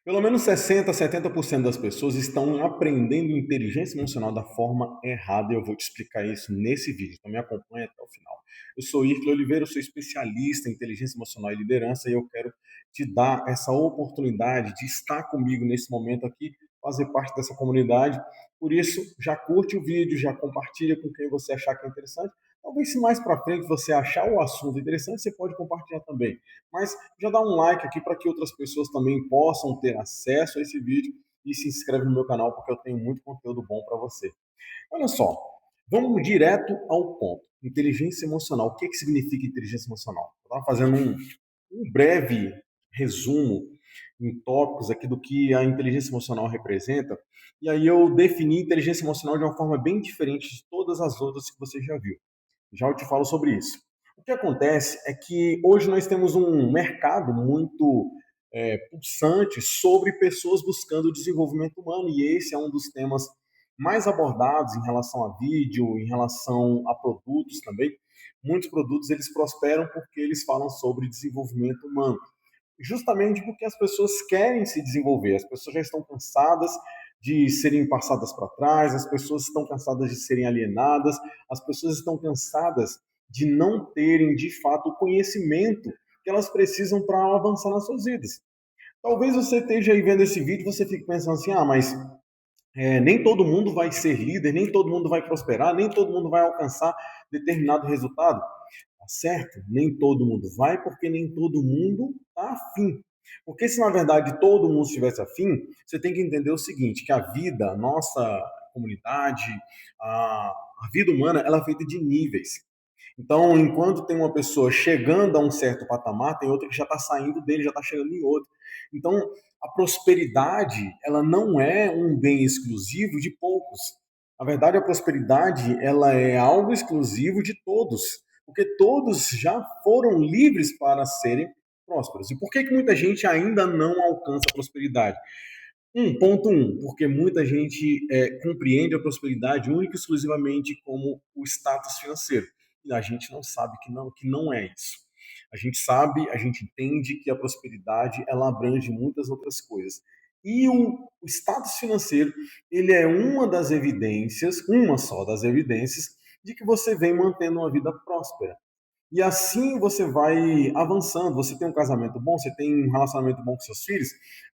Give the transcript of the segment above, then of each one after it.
Pelo menos 60, 70% das pessoas estão aprendendo inteligência emocional da forma errada e eu vou te explicar isso nesse vídeo, então me acompanha até o final. Eu sou Ircle Oliveira, eu sou especialista em inteligência emocional e liderança e eu quero te dar essa oportunidade de estar comigo nesse momento aqui, fazer parte dessa comunidade. Por isso, já curte o vídeo, já compartilha com quem você achar que é interessante. Talvez se mais para frente você achar o assunto interessante, você pode compartilhar também. Mas já dá um like aqui para que outras pessoas também possam ter acesso a esse vídeo e se inscreve no meu canal porque eu tenho muito conteúdo bom para você. Olha só, vamos direto ao ponto. Inteligência emocional. O que significa inteligência emocional? Eu estava fazendo um breve resumo em tópicos aqui do que a inteligência emocional representa. E aí eu defini inteligência emocional de uma forma bem diferente de todas as outras que você já viu. Já eu te falo sobre isso. O que acontece é que hoje nós temos um mercado muito pulsante sobre pessoas buscando o desenvolvimento humano, e esse é um dos temas mais abordados em relação a vídeo, em relação a produtos também. Muitos produtos eles prosperam porque eles falam sobre desenvolvimento humano, justamente porque as pessoas querem se desenvolver, as pessoas já estão cansadas de serem passadas para trás, as pessoas estão cansadas de serem alienadas, as pessoas estão cansadas de não terem, de fato, o conhecimento que elas precisam para avançar nas suas vidas. Talvez você esteja aí vendo esse vídeo e você fique pensando assim, mas nem todo mundo vai ser líder, nem todo mundo vai prosperar, nem todo mundo vai alcançar determinado resultado. Tá certo? Nem todo mundo vai, porque nem todo mundo está afim. Porque se na verdade todo mundo estivesse afim, você tem que entender o seguinte, que a vida, a nossa comunidade, a vida humana, ela é feita de níveis. Então, enquanto tem uma pessoa chegando a um certo patamar, tem outra que já está saindo dele, já está chegando em outro. Então, a prosperidade, ela não é um bem exclusivo de poucos. Na verdade, a prosperidade, ela é algo exclusivo de todos, porque todos já foram livres para serem prósperos. E por que muita gente ainda não alcança a prosperidade? Ponto um, porque muita gente compreende a prosperidade única e exclusivamente como o status financeiro. E a gente não sabe que não é isso. A gente sabe, a gente entende que a prosperidade ela abrange muitas outras coisas. E o status financeiro, ele é uma das evidências, uma só das evidências, de que você vem mantendo uma vida próspera. E assim você vai avançando. Você tem um casamento bom, você tem um relacionamento bom com seus filhos,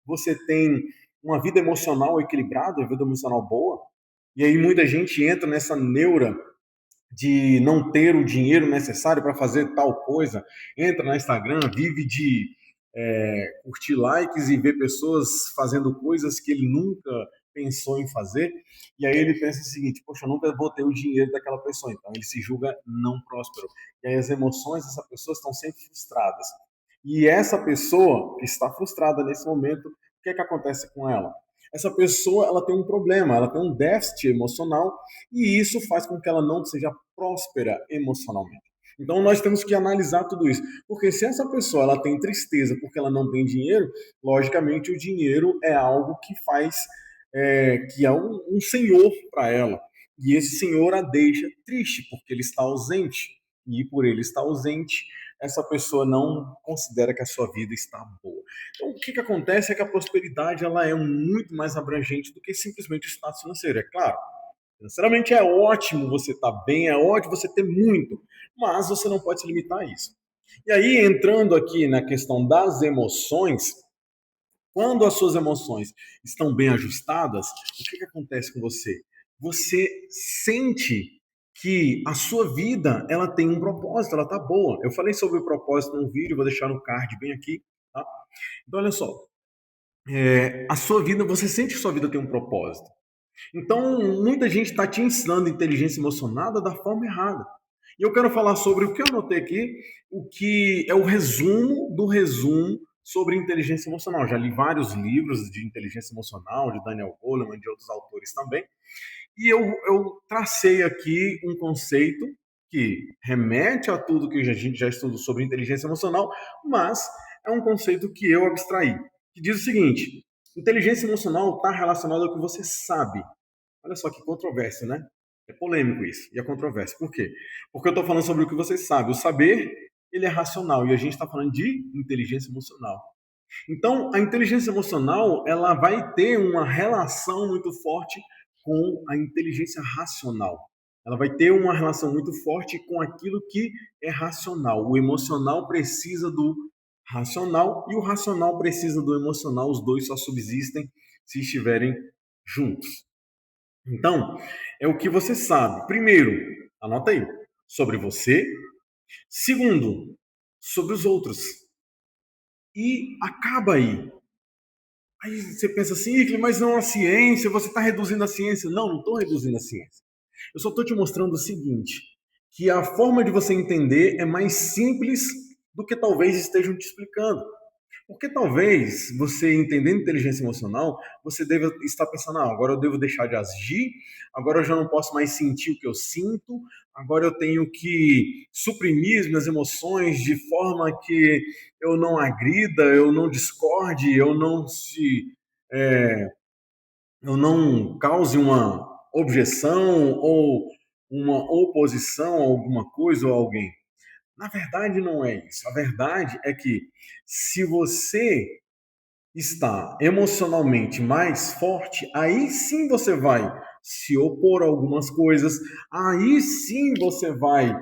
você tem uma vida emocional equilibrada, uma vida emocional boa. E aí muita gente entra nessa neura de não ter o dinheiro necessário para fazer tal coisa, entra no Instagram, vive de curtir likes e ver pessoas fazendo coisas que ele nunca pensou em fazer, e aí ele pensa o seguinte, poxa, eu nunca vou ter o dinheiro daquela pessoa, então ele se julga não próspero. E aí as emoções dessa pessoa estão sempre frustradas. E essa pessoa que está frustrada nesse momento, o que é que acontece com ela? Essa pessoa ela tem um problema, ela tem um déficit emocional e isso faz com que ela não seja próspera emocionalmente. Então nós temos que analisar tudo isso, porque se essa pessoa ela tem tristeza porque ela não tem dinheiro, logicamente o dinheiro é algo que faz que é um senhor para ela e esse senhor a deixa triste porque ele está ausente e por ele estar ausente essa pessoa não considera que a sua vida está boa. Então o que acontece é que a prosperidade ela é muito mais abrangente do que simplesmente o status financeiro, é claro. Financeiramente é ótimo você estar bem, é ótimo você ter muito, mas você não pode se limitar a isso. E aí, entrando aqui na questão das emoções, quando as suas emoções estão bem ajustadas, o que acontece com você? Você sente que a sua vida ela tem um propósito, ela tá boa. Eu falei sobre o propósito num vídeo, vou deixar no card bem aqui, tá? Então, olha só, a sua vida, você sente que sua vida tem um propósito. Então, muita gente está te ensinando inteligência emocional da forma errada. E eu quero falar sobre o que eu anotei aqui, o que é o resumo do resumo sobre inteligência emocional. Já li vários livros de inteligência emocional, de Daniel Goleman, de outros autores também. E eu tracei aqui um conceito que remete a tudo que a gente já estudou sobre inteligência emocional, mas é um conceito que eu abstraí, que diz o seguinte: inteligência emocional está relacionada ao que você sabe. Olha só que controvérsia, né? É polêmico isso, e é controverso. Por quê? Porque eu estou falando sobre o que você sabe. O saber, ele é racional, e a gente está falando de inteligência emocional. Então, a inteligência emocional, ela vai ter uma relação muito forte com a inteligência racional. Ela vai ter uma relação muito forte com aquilo que é racional. O emocional precisa do racional e o racional precisa do emocional. Os dois só subsistem se estiverem juntos. Então, é o que você sabe. Primeiro, anota aí, sobre você. Segundo, sobre os outros. E acaba aí. Aí você pensa assim, "Ih, mas não a ciência, você está reduzindo a ciência." Não, não estou reduzindo a ciência. Eu só estou te mostrando o seguinte, que a forma de você entender é mais simples do que talvez estejam te explicando. Porque talvez você entendendo inteligência emocional, você deva estar pensando, ah, agora eu devo deixar de agir, agora eu já não posso mais sentir o que eu sinto, agora eu tenho que suprimir as minhas emoções de forma que eu não agrida, eu não discorde, é, eu não cause uma objeção ou uma oposição a alguma coisa ou a alguém. Na verdade, não é isso. A verdade é que se você está emocionalmente mais forte, aí sim você vai se opor a algumas coisas, aí sim você vai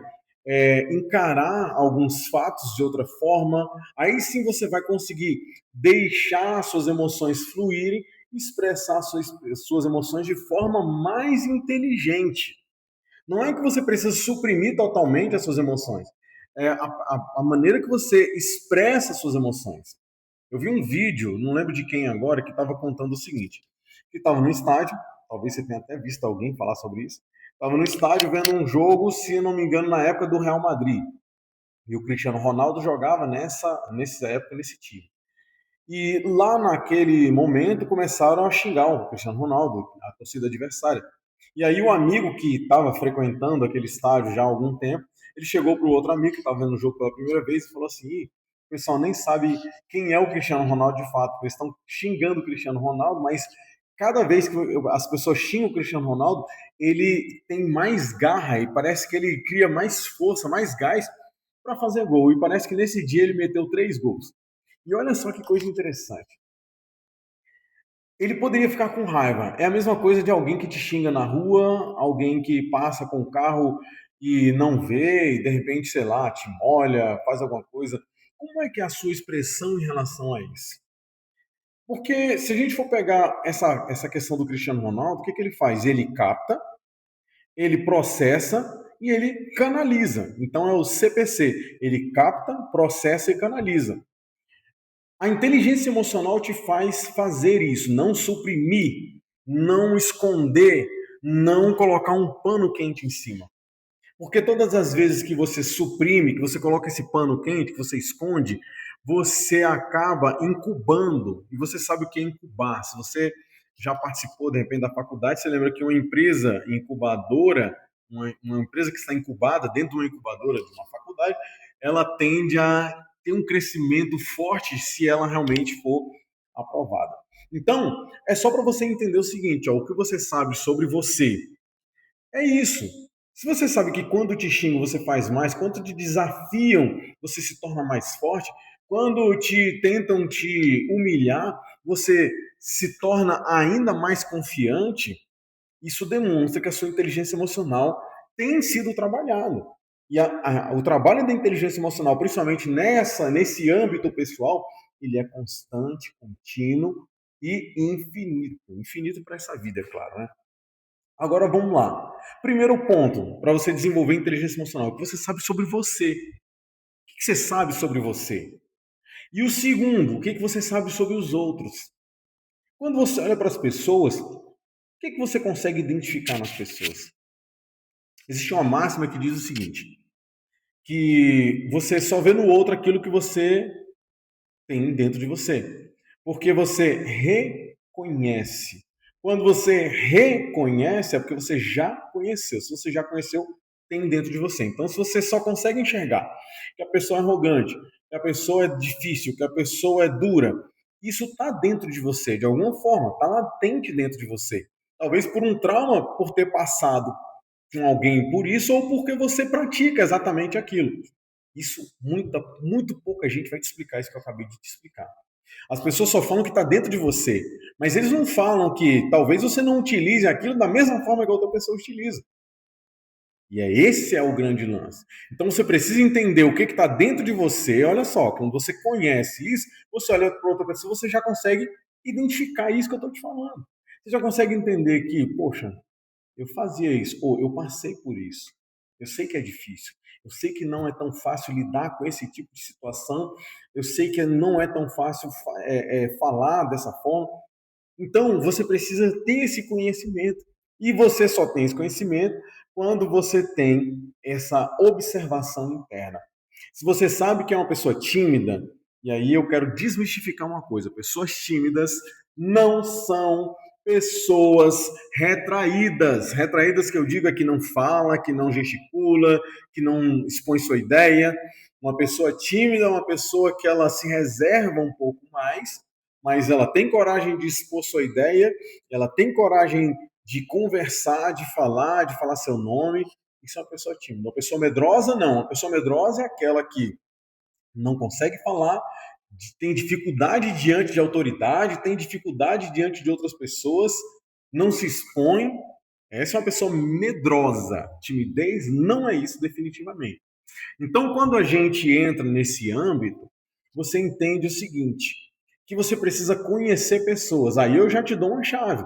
encarar alguns fatos de outra forma, aí sim você vai conseguir deixar suas emoções fluírem, expressar suas emoções de forma mais inteligente. Não é que você precisa suprimir totalmente as suas emoções, é a maneira que você expressa suas emoções. Eu vi um vídeo, não lembro de quem agora, que estava contando o seguinte: que estava no estádio, talvez você tenha até visto alguém falar sobre isso, estava no estádio vendo um jogo, se não me engano, na época do Real Madrid. E o Cristiano Ronaldo jogava nessa época, nesse time. E lá naquele momento começaram a xingar o Cristiano Ronaldo, a torcida adversária. E aí o amigo que estava frequentando aquele estádio já há algum tempo, ele chegou para o outro amigo que estava vendo o jogo pela primeira vez e falou assim: "Ih, o pessoal nem sabe quem é o Cristiano Ronaldo de fato, eles estão xingando o Cristiano Ronaldo, mas cada vez que as pessoas xingam o Cristiano Ronaldo, ele tem mais garra e parece que ele cria mais força, mais gás para fazer gol. E parece que nesse dia ele meteu 3 gols. E olha só que coisa interessante. Ele poderia ficar com raiva. É a mesma coisa de alguém que te xinga na rua, alguém que passa com o carro e não vê, e de repente, sei lá, te molha, faz alguma coisa. Como é que é a sua expressão em relação a isso? Porque se a gente for pegar essa questão do Cristiano Ronaldo, o que, que ele faz? Ele capta, ele processa e ele canaliza. Então é o CPC. Ele capta, processa e canaliza. A inteligência emocional te faz fazer isso, não suprimir, não esconder, não colocar um pano quente em cima. Porque todas as vezes que você suprime, que você coloca esse pano quente, que você esconde, você acaba incubando. E você sabe o que é incubar. Se você já participou, de repente, da faculdade, você lembra que uma empresa incubadora, uma empresa que está incubada dentro de uma incubadora de uma faculdade, ela tende a ter um crescimento forte se ela realmente for aprovada. Então, é só para você entender o seguinte, ó, o que você sabe sobre você é isso. Se você sabe que quando te xingam você faz mais, quando te desafiam você se torna mais forte, quando te tentam te humilhar, você se torna ainda mais confiante, isso demonstra que a sua inteligência emocional tem sido trabalhada. E o trabalho da inteligência emocional, principalmente nesse âmbito pessoal, ele é constante, contínuo e infinito. Infinito para essa vida, é claro, né? Agora vamos lá. Primeiro ponto para você desenvolver inteligência emocional, o que você sabe sobre você. O que você sabe sobre você? E o segundo, o que você sabe sobre os outros? Quando você olha para as pessoas, o que você consegue identificar nas pessoas? Existe uma máxima que diz o seguinte, que você só vê no outro aquilo que você tem dentro de você. Porque você reconhece. Quando você reconhece, é porque você já conheceu. Se você já conheceu, tem dentro de você. Então, se você só consegue enxergar que a pessoa é arrogante, que a pessoa é difícil, que a pessoa é dura, isso está dentro de você, de alguma forma, está latente dentro de você. Talvez por um trauma, por ter passado com alguém por isso, ou porque você pratica exatamente aquilo. Isso, muito pouca gente vai te explicar isso que eu acabei de te explicar. As pessoas só falam que está dentro de você, mas eles não falam que talvez você não utilize aquilo da mesma forma que a outra pessoa utiliza. E esse é o grande lance. Então você precisa entender o que está dentro de você. Olha só, quando você conhece isso, você olha para outra pessoa, você já consegue identificar isso que eu estou te falando. Você já consegue entender que, poxa, eu fazia isso, ou eu passei por isso. Eu sei que é difícil. Eu sei que não é tão fácil lidar com esse tipo de situação. Eu sei que não é tão fácil falar dessa forma. Então, você precisa ter esse conhecimento. E você só tem esse conhecimento quando você tem essa observação interna. Se você sabe que é uma pessoa tímida, e aí eu quero desmistificar uma coisa: pessoas tímidas não são pessoas retraídas. Retraídas que eu digo é que não fala, que não gesticula, que não expõe sua ideia. Uma pessoa tímida é uma pessoa que ela se reserva um pouco mais, mas ela tem coragem de expor sua ideia, ela tem coragem de conversar, de falar seu nome. Isso é uma pessoa tímida. Uma pessoa medrosa, não. Uma pessoa medrosa é aquela que não consegue falar, tem dificuldade diante de autoridade, tem dificuldade diante de outras pessoas, não se expõe. Essa é uma pessoa medrosa. Timidez não é isso, definitivamente. Então, quando a gente entra nesse âmbito, você entende o seguinte, que você precisa conhecer pessoas. Aí eu já te dou uma chave.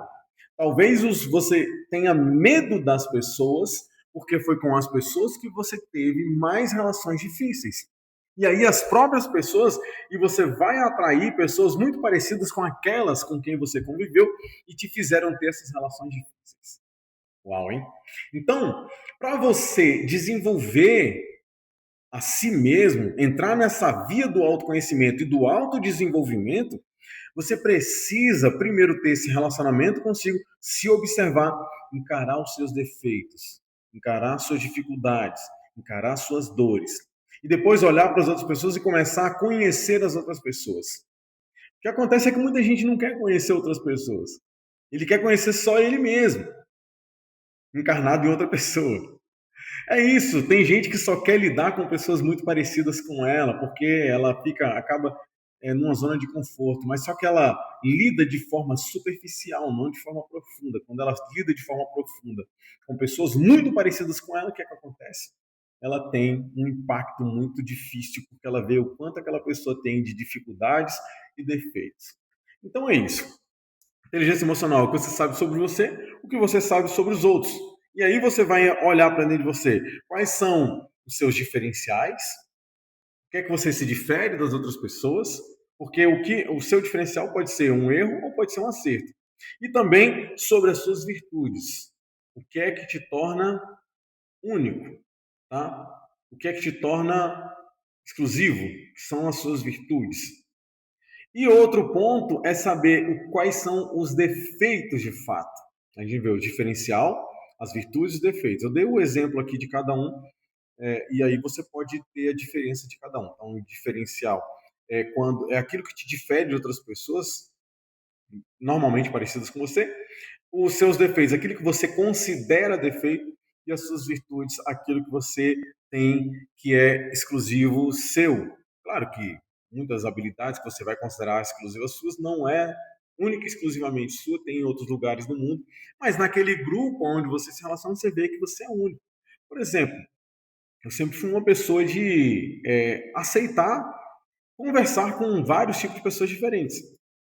Talvez você tenha medo das pessoas, porque foi com as pessoas que você teve mais relações difíceis. E aí as próprias pessoas, e você vai atrair pessoas muito parecidas com aquelas com quem você conviveu e te fizeram ter essas relações difíceis. Uau, hein? Então, para você desenvolver a si mesmo, entrar nessa via do autoconhecimento e do autodesenvolvimento, você precisa primeiro ter esse relacionamento consigo, se observar, encarar os seus defeitos, encarar suas dificuldades, encarar suas dores. E depois olhar para as outras pessoas e começar a conhecer as outras pessoas. O que acontece é que muita gente não quer conhecer outras pessoas. Ele quer conhecer só ele mesmo, encarnado em outra pessoa. É isso, tem gente que só quer lidar com pessoas muito parecidas com ela, porque ela acaba numa zona de conforto, mas só que ela lida de forma superficial, não de forma profunda. Quando ela lida de forma profunda com pessoas muito parecidas com ela, o que é que acontece? Ela tem um impacto muito difícil, porque ela vê o quanto aquela pessoa tem de dificuldades e defeitos. Então é isso. Inteligência emocional, o que você sabe sobre você, o que você sabe sobre os outros. E aí você vai olhar para dentro de você. Quais são os seus diferenciais? O que é que você se difere das outras pessoas? Porque o seu diferencial pode ser um erro ou pode ser um acerto. E também sobre as suas virtudes. O que é que te torna único, tá? O que é que te torna exclusivo? Que são as suas virtudes. E outro ponto é saber quais são os defeitos de fato. A gente vê o diferencial, as virtudes e os defeitos. Eu dei o exemplo aqui de cada um, e aí você pode ter a diferença de cada um. Então, o diferencial é aquilo que te difere de outras pessoas, normalmente parecidas com você. Os seus defeitos, aquilo que você considera defeito, e as suas virtudes, aquilo que você tem que é exclusivo seu. Claro que muitas habilidades que você vai considerar exclusivas suas não é única e exclusivamente sua, tem em outros lugares do mundo, mas naquele grupo onde você se relaciona, você vê que você é único. Por exemplo, eu sempre fui uma pessoa de aceitar conversar com vários tipos de pessoas diferentes.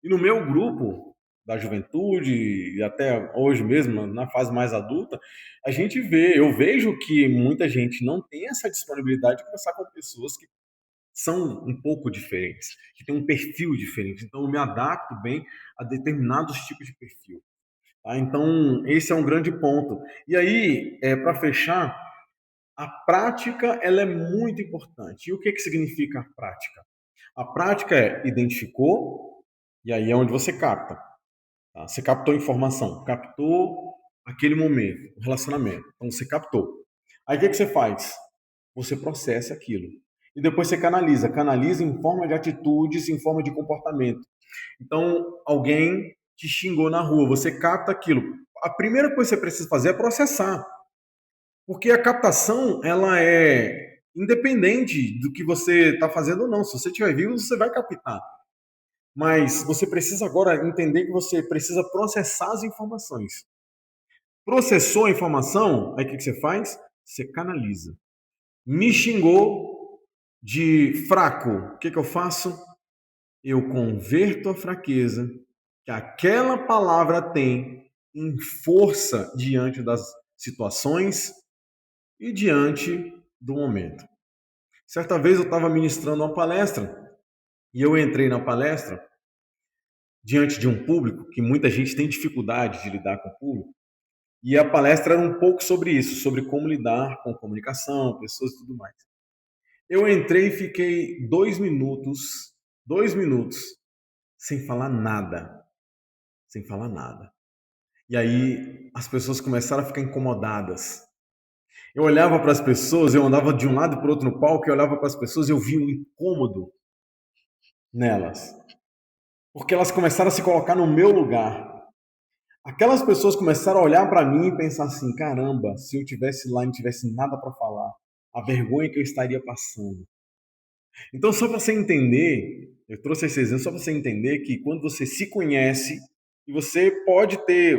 E no meu grupo da juventude e até hoje mesmo, na fase mais adulta, eu vejo que muita gente não tem essa disponibilidade de conversar com pessoas que são um pouco diferentes, que têm um perfil diferente. Então, eu me adapto bem a determinados tipos de perfil. Tá? Então, esse é um grande ponto. E aí, para fechar, a prática ela é muito importante. E o que significa a prática? A prática é identificou, e aí é onde você capta. Tá? Você captou informação, captou aquele momento, o relacionamento. Então você captou. Aí o que você faz? Você processa aquilo. E depois você canaliza. Canaliza em forma de atitudes, em forma de comportamento. Então alguém te xingou na rua, você capta aquilo. A primeira coisa que você precisa fazer é processar. Porque a captação, ela é independente do que você está fazendo ou não. Se você estiver vivo, você vai captar. Mas você precisa agora entender que você precisa processar as informações. Processou a informação, aí o que você faz? Você canaliza. Me xingou de fraco, o que eu faço? Eu converto a fraqueza que aquela palavra tem em força diante das situações e diante do momento. Certa vez eu estava ministrando uma palestra e eu entrei na palestra diante de um público que muita gente tem dificuldade de lidar com o público. E a palestra era um pouco sobre isso, sobre como lidar com comunicação, pessoas e tudo mais. Eu entrei e fiquei 2 minutos, sem falar nada, sem falar nada. E aí as pessoas começaram a ficar incomodadas. Eu olhava para as pessoas, eu andava de um lado para o outro no palco, eu olhava para as pessoas e eu via um incômodo nelas. Porque elas começaram a se colocar no meu lugar. Aquelas pessoas começaram a olhar para mim e pensar assim: caramba, se eu tivesse lá e não tivesse nada para falar, a vergonha que eu estaria passando. Então, só para você entender, eu trouxe esse exemplo só para você entender que quando você se conhece, e você pode ter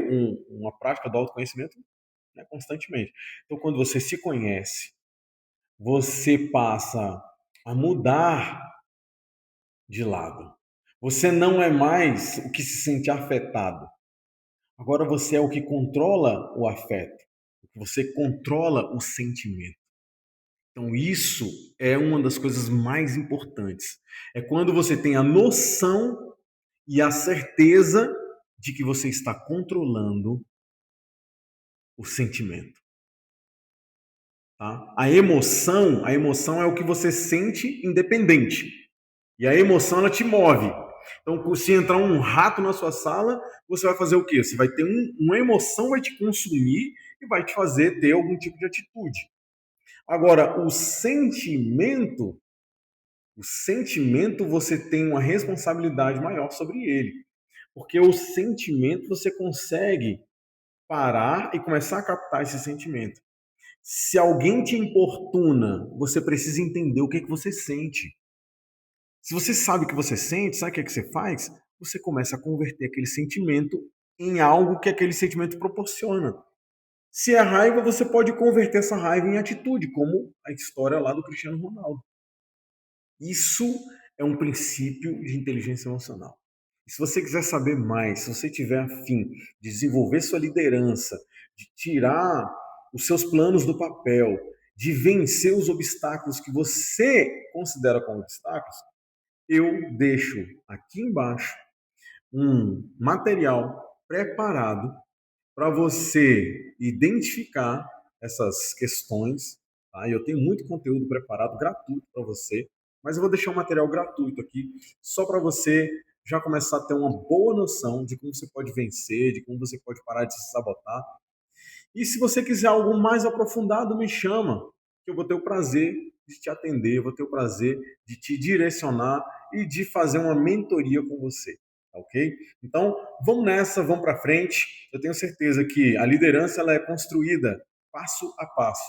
uma prática do autoconhecimento, né, constantemente. Então, quando você se conhece, você passa a mudar de lado. Você não é mais o que se sente afetado. Agora você é o que controla o afeto. Você controla o sentimento. Então, isso é uma das coisas mais importantes. É quando você tem a noção e a certeza de que você está controlando o sentimento. Tá? A emoção é o que você sente independente. E a emoção, ela te move. Então, se entrar um rato na sua sala, você vai fazer o quê? Você vai ter uma emoção, vai te consumir e vai te fazer ter algum tipo de atitude. Agora, o sentimento você tem uma responsabilidade maior sobre ele. Porque o sentimento você consegue parar e começar a captar esse sentimento. Se alguém te importuna, você precisa entender o que é que você sente. Se você sabe o que você sente, sabe o que é que você faz? Você começa a converter aquele sentimento em algo que aquele sentimento proporciona. Se é raiva, você pode converter essa raiva em atitude, como a história lá do Cristiano Ronaldo. Isso é um princípio de inteligência emocional. E se você quiser saber mais, se você tiver a fim de desenvolver sua liderança, de tirar os seus planos do papel, de vencer os obstáculos que você considera como obstáculos, eu deixo aqui embaixo um material preparado para você identificar essas questões. Tá? Eu tenho muito conteúdo preparado, gratuito para você, mas eu vou deixar um material gratuito aqui, só para você já começar a ter uma boa noção de como você pode vencer, de como você pode parar de se sabotar. E se você quiser algo mais aprofundado, me chama, que eu vou ter o prazer de te atender, eu vou ter o prazer de te direcionar e de fazer uma mentoria com você, tá ok? Então, vamos nessa, vamos para frente. Eu tenho certeza que a liderança ela é construída passo a passo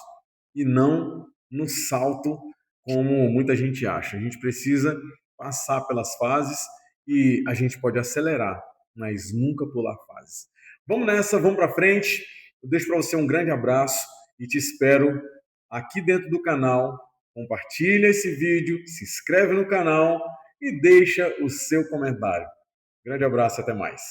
e não no salto como muita gente acha. A gente precisa passar pelas fases e a gente pode acelerar, mas nunca pular fases. Vamos nessa, vamos para frente. Eu deixo para você um grande abraço e te espero aqui dentro do canal. Compartilha esse vídeo, se inscreve no canal e deixa o seu comentário. Grande abraço e até mais.